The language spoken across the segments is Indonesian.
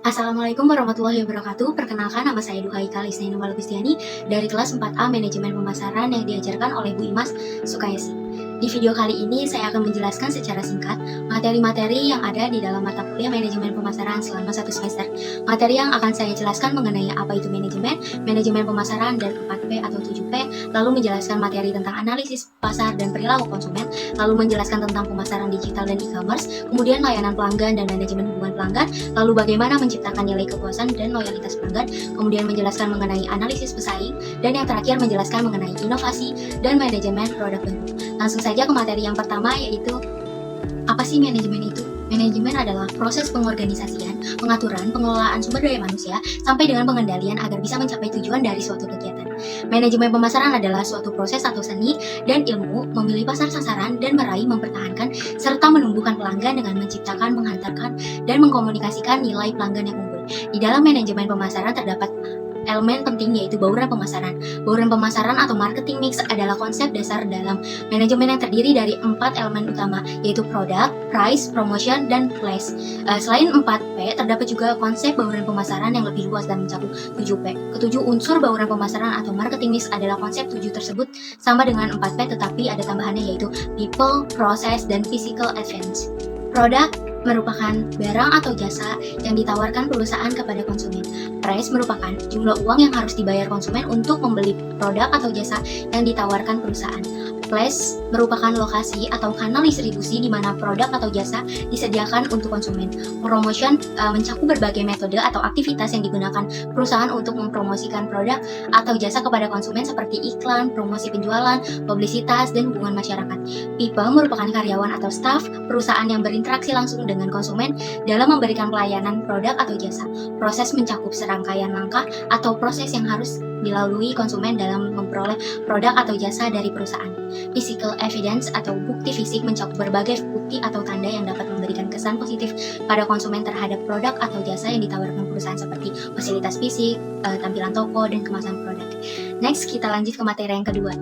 Assalamualaikum warahmatullahi wabarakatuh. Perkenalkan, nama saya Duhai Kalisnai Nurul Gustiani dari kelas 4A Manajemen Pemasaran yang diajarkan oleh Bu Imas Sukayesi. Di video kali ini saya akan menjelaskan secara singkat materi-materi yang ada di dalam mata kuliah Manajemen Pemasaran selama 1 semester. Materi yang akan saya jelaskan mengenai apa itu manajemen, manajemen pemasaran, dan 4P atau 7P, lalu menjelaskan materi tentang analisis pasar dan perilaku konsumen, lalu menjelaskan tentang pemasaran digital dan e-commerce, kemudian layanan pelanggan dan manajemen hubungan pelanggan, lalu bagaimana menciptakan nilai kepuasan dan loyalitas pelanggan, kemudian menjelaskan mengenai analisis pesaing, dan yang terakhir menjelaskan mengenai inovasi dan manajemen produk baru. Langsung saja ke materi yang pertama, yaitu apa sih manajemen itu? Manajemen adalah proses pengorganisasian, pengaturan, pengelolaan sumber daya manusia, sampai dengan pengendalian agar bisa mencapai tujuan dari suatu kegiatan. Manajemen pemasaran adalah suatu proses atau seni dan ilmu memilih pasar sasaran dan meraih, mempertahankan, serta menumbuhkan pelanggan dengan menciptakan, menghantarkan, dan mengkomunikasikan nilai pelanggan yang unggul. Di dalam manajemen pemasaran terdapat elemen penting, yaitu bauran pemasaran. Bauran pemasaran atau marketing mix adalah konsep dasar dalam manajemen yang terdiri dari 4 elemen utama, yaitu product, price, promotion, dan place. Selain 4P, terdapat juga konsep bauran pemasaran yang lebih luas dan mencakup 7P. Ketujuh unsur bauran pemasaran atau marketing mix adalah konsep 7 tersebut sama dengan 4P, tetapi ada tambahannya, yaitu people, process, dan physical advance. Product merupakan barang atau jasa yang ditawarkan perusahaan kepada konsumen. Price merupakan jumlah uang yang harus dibayar konsumen untuk membeli produk atau jasa yang ditawarkan perusahaan. Place merupakan lokasi atau kanal distribusi di mana produk atau jasa disediakan untuk konsumen. Promotion mencakup berbagai metode atau aktivitas yang digunakan perusahaan untuk mempromosikan produk atau jasa kepada konsumen seperti iklan, promosi penjualan, publisitas, dan hubungan masyarakat. People merupakan karyawan atau staf perusahaan yang berinteraksi langsung dengan konsumen dalam memberikan pelayanan produk atau jasa. Proses mencakup serangkaian langkah atau proses yang harus dilalui konsumen dalam memperoleh produk atau jasa dari perusahaan. Physical evidence atau bukti fisik mencakup berbagai bukti atau tanda yang dapat memberikan kesan positif pada konsumen terhadap produk atau jasa yang ditawarkan perusahaan seperti fasilitas fisik, tampilan toko, dan kemasan produk. Next, kita lanjut ke materi yang kedua.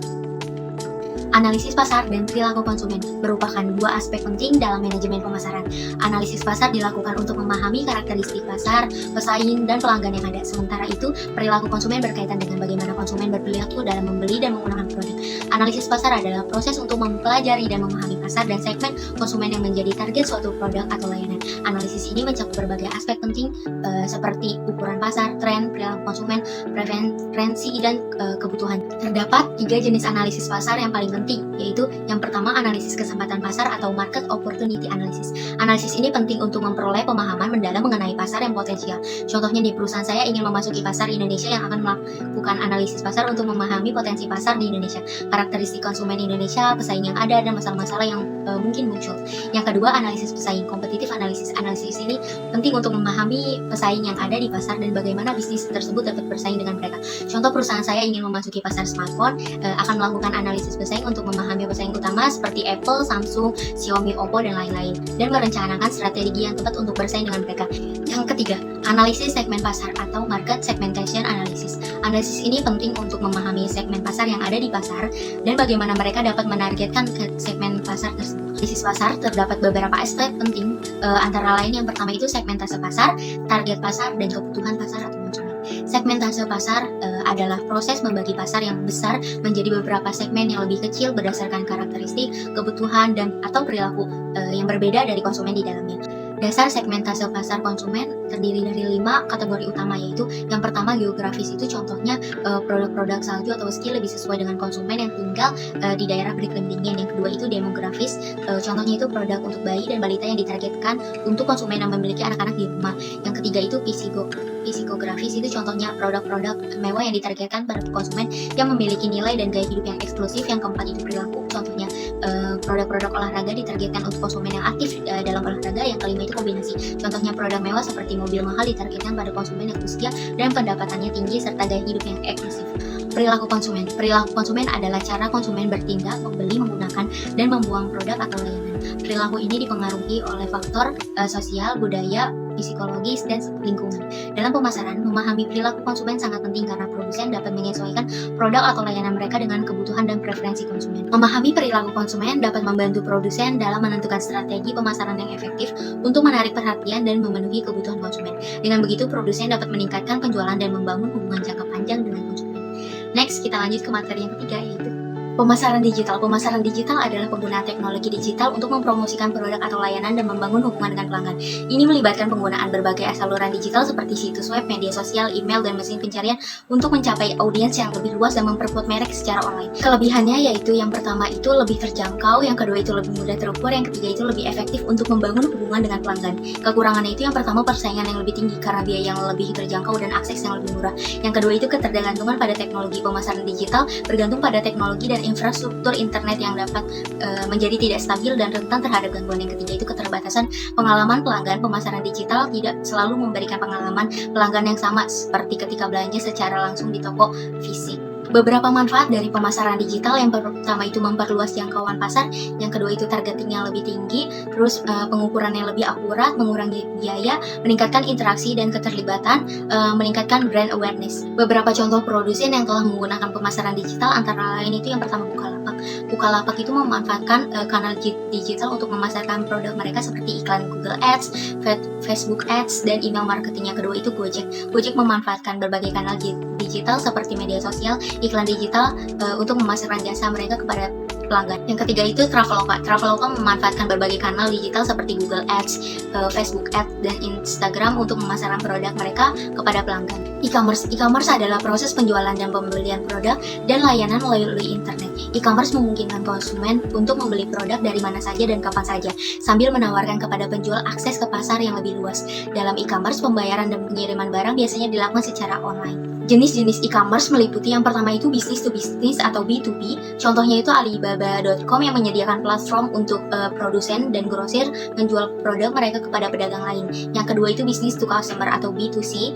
Analisis pasar dan perilaku konsumen merupakan 2 aspek penting dalam manajemen pemasaran. Analisis pasar dilakukan untuk memahami karakteristik pasar, pesaing, dan pelanggan yang ada. Sementara itu, perilaku konsumen berkaitan dengan bagaimana konsumen berperilaku dalam membeli dan menggunakan produk. Analisis pasar adalah proses untuk mempelajari dan memahami pasar dan segmen konsumen yang menjadi target suatu produk atau layanan. Analisis ini mencakup berbagai aspek penting seperti ukuran pasar, tren, perilaku konsumen, preferensi, dan kebutuhan. Terdapat 3 jenis analisis pasar yang paling penting, yaitu yang pertama, analisis kesempatan pasar atau market opportunity analysis. Analisis ini penting untuk memperoleh pemahaman mendalam mengenai pasar yang potensial. Contohnya, di perusahaan saya ingin memasuki pasar Indonesia yang akan melakukan analisis pasar untuk memahami potensi pasar di Indonesia, karakteristik konsumen Indonesia, pesaing yang ada, dan masalah-masalah yang mungkin muncul. Yang kedua, analisis pesaing, competitive analysis. Analisis ini penting untuk memahami pesaing yang ada di pasar dan bagaimana bisnis tersebut dapat bersaing dengan mereka. Contoh, perusahaan saya ingin memasuki pasar smartphone, akan melakukan analisis pesaing untuk memahami pesaing utama seperti Apple, Samsung, Xiaomi, Oppo, dan lain-lain, dan merencanakan strategi yang tepat untuk bersaing dengan mereka. Yang ketiga, analisis segmen pasar atau market segmentation analysis. Analisis ini penting untuk memahami segmen pasar yang ada di pasar dan bagaimana mereka dapat menargetkan ke segmen pasar tersebut. Analisis pasar terdapat beberapa aspek penting, antara lain yang pertama itu segmentase pasar, target pasar, dan kebutuhan pasar atau konsumen. Segmentase pasar adalah proses membagi pasar yang besar menjadi beberapa segmen yang lebih kecil berdasarkan karakteristik, kebutuhan, dan atau perilaku yang berbeda dari konsumen di dalamnya. Dasar segmentase pasar konsumen terdiri dari 5 kategori utama, yaitu yang pertama geografis, itu contohnya produk-produk salju atau ski lebih sesuai dengan konsumen yang tinggal di daerah beriklim dingin. Yang kedua itu demografis, contohnya itu produk untuk bayi dan balita yang ditargetkan untuk konsumen yang memiliki anak-anak di rumah. Yang ketiga itu psikografis, itu contohnya produk-produk mewah yang ditargetkan pada konsumen yang memiliki nilai dan gaya hidup yang eksklusif. Yang keempat itu perilaku, contohnya produk-produk olahraga ditargetkan untuk konsumen yang aktif dalam olahraga. Yang kelima itu kombinasi, contohnya produk mewah seperti mobil mahal ditargetkan pada konsumen yang usia dan pendapatannya tinggi serta gaya hidup yang eksklusif. Perilaku konsumen. Perilaku konsumen adalah cara konsumen bertindak, membeli, menggunakan, dan membuang produk atau layanan. Perilaku ini dipengaruhi oleh faktor sosial, budaya, psikologis, dan lingkungan. Dalam pemasaran, memahami perilaku konsumen sangat penting karena produsen dapat menyesuaikan produk atau layanan mereka dengan kebutuhan dan preferensi konsumen. Memahami perilaku konsumen dapat membantu produsen dalam menentukan strategi pemasaran yang efektif untuk menarik perhatian dan memenuhi kebutuhan konsumen. Dengan begitu, produsen dapat meningkatkan penjualan dan membangun hubungan jangka panjang dengan konsumen. Next, kita lanjut ke materi yang ketiga, yaitu pemasaran digital. Pemasaran digital adalah penggunaan teknologi digital untuk mempromosikan produk atau layanan dan membangun hubungan dengan pelanggan. Ini melibatkan penggunaan berbagai saluran digital seperti situs web, media sosial, email, dan mesin pencarian untuk mencapai audiens yang lebih luas dan memperkuat merek secara online. Kelebihannya yaitu yang pertama itu lebih terjangkau, yang kedua itu lebih mudah terukur, yang ketiga itu lebih efektif untuk membangun hubungan dengan pelanggan. Kekurangannya itu yang pertama persaingan yang lebih tinggi karena biaya yang lebih terjangkau dan akses yang lebih murah. Yang kedua itu ketergantungan pada teknologi. Pemasaran digital bergantung pada teknologi dan infrastruktur internet yang dapat menjadi tidak stabil dan rentan terhadap gangguan. Yang ketiga itu keterbatasan pengalaman pelanggan. Pemasaran digital tidak selalu memberikan pengalaman pelanggan yang sama seperti ketika belanja secara langsung di toko fisik. Beberapa manfaat dari pemasaran digital, yang pertama itu memperluas jangkauan pasar, yang kedua itu targetingnya lebih tinggi, terus pengukurannya lebih akurat, mengurangi biaya, meningkatkan interaksi dan keterlibatan, meningkatkan brand awareness. Beberapa contoh produsen yang telah menggunakan pemasaran digital antara lain itu yang pertama Bukalapak. Bukalapak itu memanfaatkan kanal digital untuk memasarkan produk mereka seperti iklan Google Ads, Facebook Ads, dan email marketing. Yang kedua itu Gojek. Gojek memanfaatkan berbagai kanal digital seperti media sosial, iklan digital untuk memasarkan jasa mereka kepada pelanggan. Yang ketiga itu Traveloka. Traveloka memanfaatkan berbagai kanal digital seperti Google Ads, Facebook Ads, dan Instagram untuk memasarkan produk mereka kepada pelanggan. E-commerce. E-commerce adalah proses penjualan dan pembelian produk dan layanan melalui internet. E-commerce memungkinkan konsumen untuk membeli produk dari mana saja dan kapan saja, sambil menawarkan kepada penjual akses ke pasar yang lebih luas. Dalam e-commerce, pembayaran dan pengiriman barang biasanya dilakukan secara online. Jenis-jenis e-commerce meliputi yang pertama itu business to business atau B2B. Contohnya itu Alibaba.com yang menyediakan platform untuk produsen dan grosir menjual produk mereka kepada pedagang lain. Yang kedua itu business to customer atau B2C.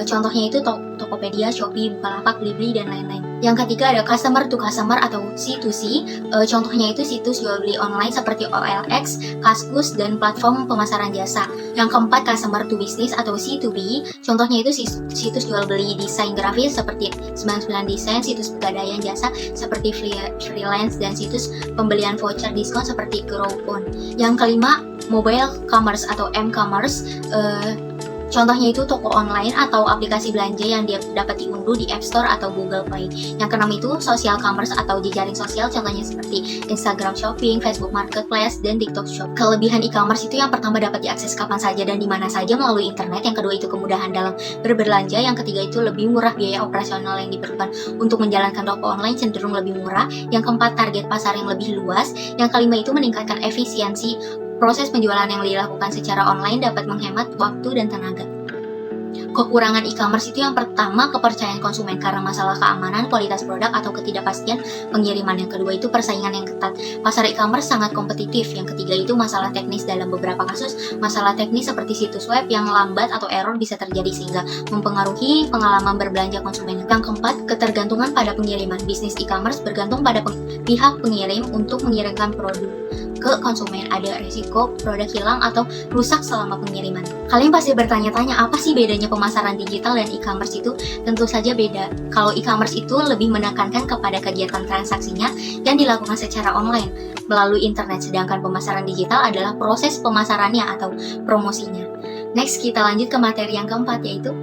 Contohnya itu Tokopedia, Shopee, Bukalapak, Blibli, dan lain-lain. Yang ketiga ada customer to customer atau C2C. Contohnya itu situs jual beli online seperti OLX, Kaskus, dan platform pemasaran jasa. Yang keempat customer to business atau C2B. Contohnya itu situs jual beli desain grafis seperti 99 Design, situs pegadaian jasa seperti freelance, dan situs pembelian voucher diskon seperti Groupon. Yang kelima mobile commerce atau m-commerce. Contohnya itu toko online atau aplikasi belanja yang dapat diunduh di App Store atau Google Play. Yang keenam itu social commerce atau jejaring sosial, contohnya seperti Instagram Shopping, Facebook Marketplace, dan TikTok Shop. Kelebihan e-commerce itu yang pertama dapat diakses kapan saja dan di mana saja melalui internet. Yang kedua itu kemudahan dalam berbelanja. Yang ketiga itu lebih murah biaya operasional yang diperlukan untuk menjalankan toko online cenderung lebih murah. Yang keempat target pasar yang lebih luas. Yang kelima itu meningkatkan efisiensi. Proses penjualan yang dilakukan secara online dapat menghemat waktu dan tenaga. Kekurangan e-commerce itu yang pertama kepercayaan konsumen karena masalah keamanan, kualitas produk, atau ketidakpastian pengiriman. Yang kedua itu persaingan yang ketat. Pasar e-commerce sangat kompetitif. Yang ketiga itu masalah teknis. Dalam beberapa kasus, masalah teknis seperti situs web yang lambat atau error bisa terjadi sehingga mempengaruhi pengalaman berbelanja konsumen. Yang keempat, ketergantungan pada pengiriman. Bisnis e-commerce bergantung pada pihak pengirim untuk mengirimkan produk ke konsumen. Ada risiko produk hilang atau rusak selama pengiriman. Kalian pasti bertanya-tanya, apa sih bedanya pemasaran digital dan e-commerce itu? Tentu saja beda. Kalau e-commerce itu lebih menekankan kepada kegiatan transaksinya yang dilakukan secara online melalui internet, sedangkan pemasaran digital adalah proses pemasarannya atau promosinya. Next, kita lanjut ke materi yang keempat, yaitu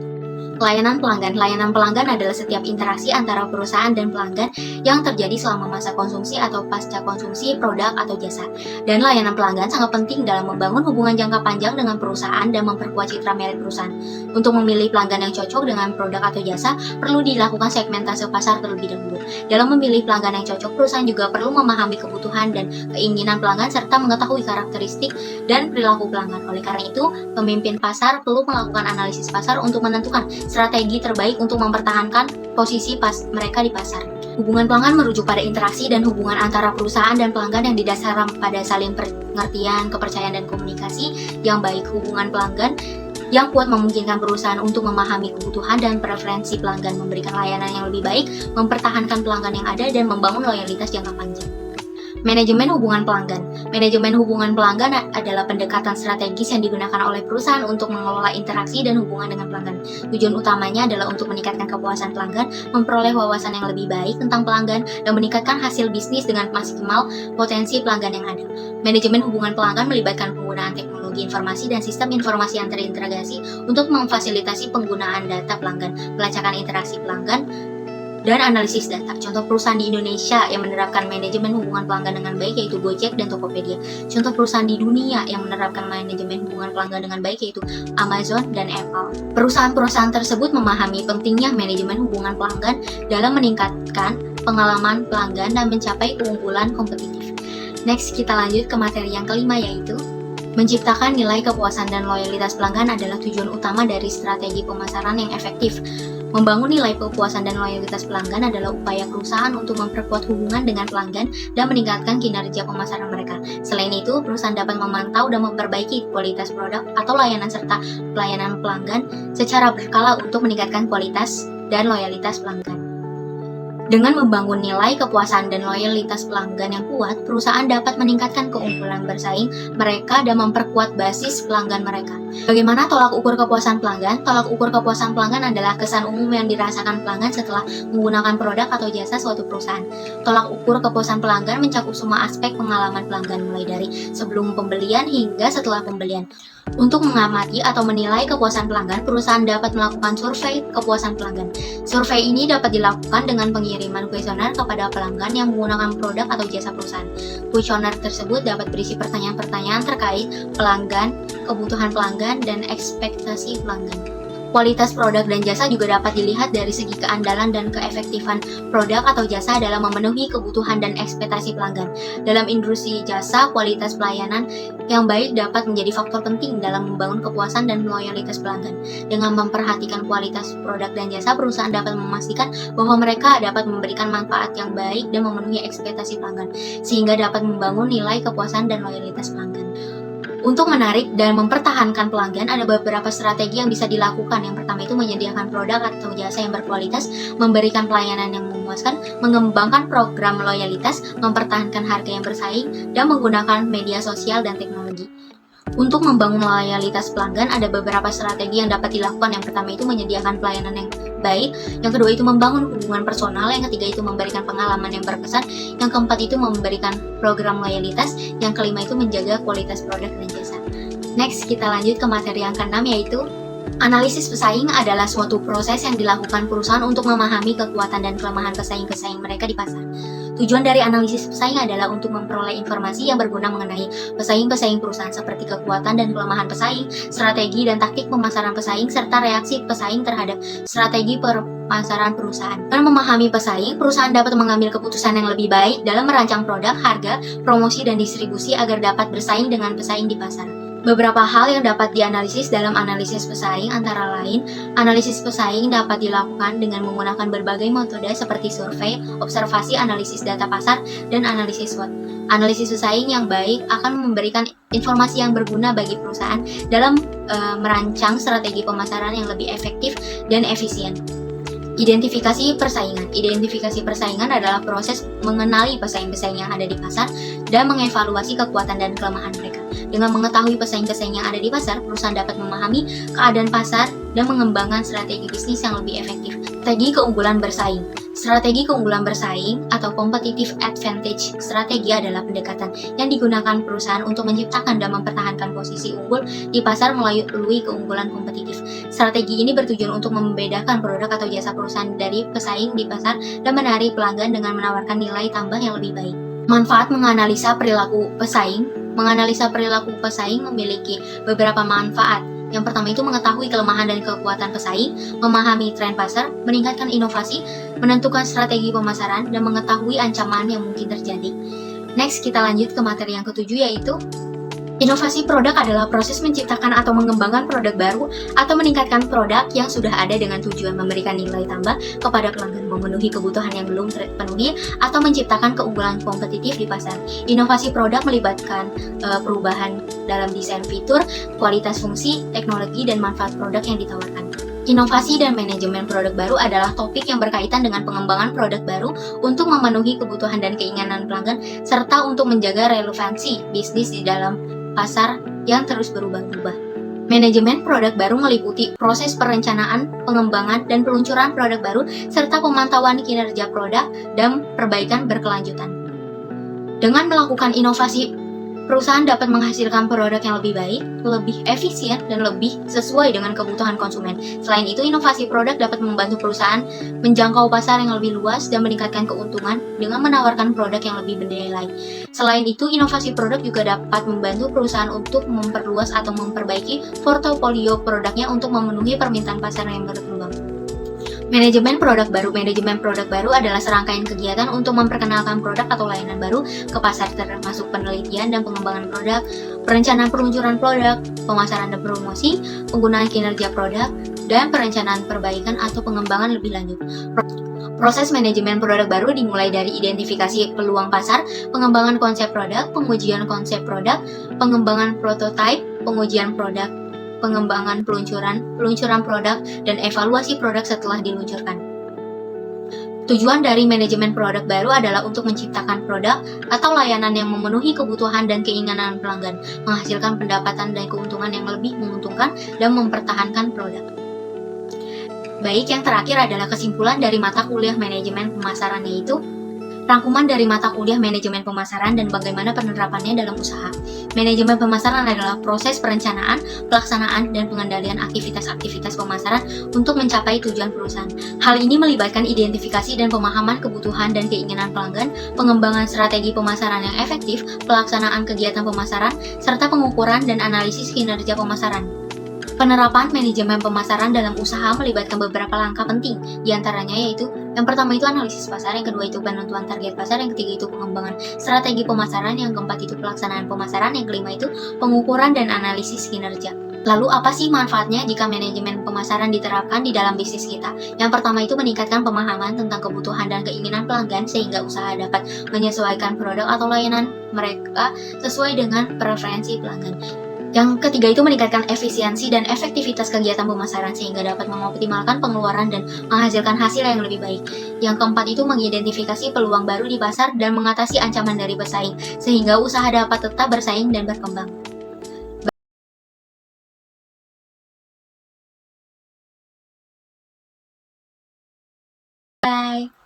layanan pelanggan. Layanan pelanggan adalah setiap interaksi antara perusahaan dan pelanggan yang terjadi selama masa konsumsi atau pasca konsumsi produk atau jasa. Dan layanan pelanggan sangat penting dalam membangun hubungan jangka panjang dengan perusahaan dan memperkuat citra merek perusahaan. Untuk memilih pelanggan yang cocok dengan produk atau jasa, perlu dilakukan segmentasi pasar terlebih dahulu. Dalam memilih pelanggan yang cocok, perusahaan juga perlu memahami kebutuhan dan keinginan pelanggan serta mengetahui karakteristik dan perilaku pelanggan. Oleh karena itu, pemimpin pasar perlu melakukan analisis pasar untuk menentukan strategi terbaik untuk mempertahankan posisi mereka di pasar. Hubungan pelanggan merujuk pada interaksi dan hubungan antara perusahaan dan pelanggan yang didasarkan pada saling pengertian, kepercayaan, dan komunikasi yang baik. Hubungan pelanggan yang kuat memungkinkan perusahaan untuk memahami kebutuhan dan preferensi pelanggan, memberikan layanan yang lebih baik, mempertahankan pelanggan yang ada, dan membangun loyalitas jangka panjang. Manajemen hubungan pelanggan. Manajemen hubungan pelanggan adalah pendekatan strategis yang digunakan oleh perusahaan untuk mengelola interaksi dan hubungan dengan pelanggan. Tujuan utamanya adalah untuk meningkatkan kepuasan pelanggan, memperoleh wawasan yang lebih baik tentang pelanggan, dan meningkatkan hasil bisnis dengan maksimal potensi pelanggan yang ada. Manajemen hubungan pelanggan melibatkan penggunaan teknologi informasi dan sistem informasi yang terintegrasi untuk memfasilitasi penggunaan data pelanggan, pelacakan interaksi pelanggan, dan analisis data. Contoh perusahaan di Indonesia yang menerapkan manajemen hubungan pelanggan dengan baik yaitu Gojek dan Tokopedia. Contoh perusahaan di dunia yang menerapkan manajemen hubungan pelanggan dengan baik yaitu Amazon dan Apple. Perusahaan-perusahaan tersebut memahami pentingnya manajemen hubungan pelanggan dalam meningkatkan pengalaman pelanggan dan mencapai keunggulan kompetitif. Next, kita lanjut ke materi yang kelima yaitu menciptakan nilai kepuasan dan loyalitas pelanggan adalah tujuan utama dari strategi pemasaran yang efektif. Membangun nilai kepuasan dan loyalitas pelanggan adalah upaya perusahaan untuk memperkuat hubungan dengan pelanggan dan meningkatkan kinerja pemasaran mereka. Selain itu, perusahaan dapat memantau dan memperbaiki kualitas produk atau layanan serta pelayanan pelanggan secara berkala untuk meningkatkan kualitas dan loyalitas pelanggan. Dengan membangun nilai kepuasan dan loyalitas pelanggan yang kuat, perusahaan dapat meningkatkan keunggulan bersaing mereka dan memperkuat basis pelanggan mereka. Bagaimana tolak ukur kepuasan pelanggan? Tolak ukur kepuasan pelanggan adalah kesan umum yang dirasakan pelanggan setelah menggunakan produk atau jasa suatu perusahaan. Tolak ukur kepuasan pelanggan mencakup semua aspek pengalaman pelanggan, mulai dari sebelum pembelian hingga setelah pembelian. Untuk mengamati atau menilai kepuasan pelanggan, perusahaan dapat melakukan survei kepuasan pelanggan. Survei ini dapat dilakukan dengan pengiriman kuesioner kepada pelanggan yang menggunakan produk atau jasa perusahaan. Kuesioner tersebut dapat berisi pertanyaan-pertanyaan terkait pelanggan, kebutuhan pelanggan, dan ekspektasi pelanggan. Kualitas produk dan jasa juga dapat dilihat dari segi keandalan dan keefektifan produk atau jasa dalam memenuhi kebutuhan dan ekspektasi pelanggan. Dalam industri jasa, kualitas pelayanan yang baik dapat menjadi faktor penting dalam membangun kepuasan dan loyalitas pelanggan. Dengan memperhatikan kualitas produk dan jasa, perusahaan dapat memastikan bahwa mereka dapat memberikan manfaat yang baik dan memenuhi ekspektasi pelanggan, sehingga dapat membangun nilai kepuasan dan loyalitas pelanggan. Untuk menarik dan mempertahankan pelanggan, ada beberapa strategi yang bisa dilakukan. Yang pertama itu menyediakan produk atau jasa yang berkualitas, memberikan pelayanan yang memuaskan, mengembangkan program loyalitas, mempertahankan harga yang bersaing, dan menggunakan media sosial dan teknologi. Untuk membangun loyalitas pelanggan, ada beberapa strategi yang dapat dilakukan. Yang pertama itu menyediakan pelayanan yang baik, yang kedua itu membangun hubungan personal, yang ketiga itu memberikan pengalaman yang berkesan, yang keempat itu memberikan program loyalitas, yang kelima itu menjaga kualitas produk dan jasa. Next, kita lanjut ke materi yang keenam yaitu analisis pesaing adalah suatu proses yang dilakukan perusahaan untuk memahami kekuatan dan kelemahan pesaing-pesaing mereka di pasar. Tujuan dari analisis pesaing adalah untuk memperoleh informasi yang berguna mengenai pesaing-pesaing perusahaan seperti kekuatan dan kelemahan pesaing, strategi dan taktik pemasaran pesaing, serta reaksi pesaing terhadap strategi pemasaran perusahaan. Dengan memahami pesaing, perusahaan dapat mengambil keputusan yang lebih baik dalam merancang produk, harga, promosi, dan distribusi agar dapat bersaing dengan pesaing di pasar. Beberapa hal yang dapat dianalisis dalam analisis pesaing antara lain, analisis pesaing dapat dilakukan dengan menggunakan berbagai metode seperti survei, observasi, analisis data pasar, dan analisis SWOT. Analisis pesaing yang baik akan memberikan informasi yang berguna bagi perusahaan dalam merancang strategi pemasaran yang lebih efektif dan efisien. Identifikasi persaingan. Identifikasi persaingan adalah proses mengenali pesaing-pesaing yang ada di pasar dan mengevaluasi kekuatan dan kelemahan mereka. Dengan mengetahui pesaing-pesaing yang ada di pasar, perusahaan dapat memahami keadaan pasar dan mengembangkan strategi bisnis yang lebih efektif. Strategi keunggulan bersaing. Strategi keunggulan bersaing atau competitive advantage strategi adalah pendekatan yang digunakan perusahaan untuk menciptakan dan mempertahankan posisi unggul di pasar melalui keunggulan kompetitif. Strategi ini bertujuan untuk membedakan produk atau jasa perusahaan dari pesaing di pasar dan menarik pelanggan dengan menawarkan nilai tambah yang lebih baik. Manfaat menganalisa perilaku pesaing. Menganalisa perilaku pesaing memiliki beberapa manfaat. Yang pertama itu mengetahui kelemahan dan kekuatan pesaing, memahami tren pasar, meningkatkan inovasi, menentukan strategi pemasaran, dan mengetahui ancaman yang mungkin terjadi. Next, kita lanjut ke materi yang ketujuh yaitu inovasi produk adalah proses menciptakan atau mengembangkan produk baru atau meningkatkan produk yang sudah ada dengan tujuan memberikan nilai tambah kepada pelanggan, memenuhi kebutuhan yang belum terpenuhi, atau menciptakan keunggulan kompetitif di pasar. Inovasi produk melibatkan perubahan dalam desain fitur, kualitas fungsi, teknologi, dan manfaat produk yang ditawarkan. Inovasi dan manajemen produk baru adalah topik yang berkaitan dengan pengembangan produk baru untuk memenuhi kebutuhan dan keinginan pelanggan, serta untuk menjaga relevansi bisnis di dalam pasar yang terus berubah-ubah. Manajemen produk baru meliputi proses perencanaan, pengembangan, dan peluncuran produk baru, serta pemantauan kinerja produk dan perbaikan berkelanjutan. Dengan melakukan inovasi, perusahaan dapat menghasilkan produk yang lebih baik, lebih efisien, dan lebih sesuai dengan kebutuhan konsumen. Selain itu, inovasi produk dapat membantu perusahaan menjangkau pasar yang lebih luas dan meningkatkan keuntungan dengan menawarkan produk yang lebih bernilai. Selain itu, inovasi produk juga dapat membantu perusahaan untuk memperluas atau memperbaiki portofolio produknya untuk memenuhi permintaan pasar yang berkembang. Manajemen produk baru adalah serangkaian kegiatan untuk memperkenalkan produk atau layanan baru ke pasar, termasuk penelitian dan pengembangan produk, perencanaan peluncuran produk, pemasaran dan promosi, penggunaan kinerja produk, dan perencanaan perbaikan atau pengembangan lebih lanjut. Proses manajemen produk baru dimulai dari identifikasi peluang pasar, pengembangan konsep produk, pengujian konsep produk, pengembangan prototipe, pengujian produk, pengembangan peluncuran produk, dan evaluasi produk setelah diluncurkan. Tujuan dari manajemen produk baru adalah untuk menciptakan produk atau layanan yang memenuhi kebutuhan dan keinginan pelanggan, menghasilkan pendapatan dan keuntungan yang lebih menguntungkan, dan mempertahankan produk. Baik, yang terakhir adalah kesimpulan dari mata kuliah manajemen pemasaran, yaitu rangkuman dari mata kuliah manajemen pemasaran dan bagaimana penerapannya dalam usaha. Manajemen pemasaran adalah proses perencanaan, pelaksanaan, dan pengendalian aktivitas-aktivitas pemasaran untuk mencapai tujuan perusahaan. Hal ini melibatkan identifikasi dan pemahaman kebutuhan dan keinginan pelanggan, pengembangan strategi pemasaran yang efektif, pelaksanaan kegiatan pemasaran, serta pengukuran dan analisis kinerja pemasaran. Penerapan manajemen pemasaran dalam usaha melibatkan beberapa langkah penting, diantaranya yaitu yang pertama itu analisis pasar, yang kedua itu penentuan target pasar, yang ketiga itu pengembangan strategi pemasaran, yang keempat itu pelaksanaan pemasaran, yang kelima itu pengukuran dan analisis kinerja. Lalu apa sih manfaatnya jika manajemen pemasaran diterapkan di dalam bisnis kita? Yang pertama itu meningkatkan pemahaman tentang kebutuhan dan keinginan pelanggan sehingga usaha dapat menyesuaikan produk atau layanan mereka sesuai dengan preferensi pelanggan. Yang ketiga itu meningkatkan efisiensi dan efektivitas kegiatan pemasaran sehingga dapat mengoptimalkan pengeluaran dan menghasilkan hasil yang lebih baik. Yang keempat itu mengidentifikasi peluang baru di pasar dan mengatasi ancaman dari pesaing sehingga usaha dapat tetap bersaing dan berkembang. Bye.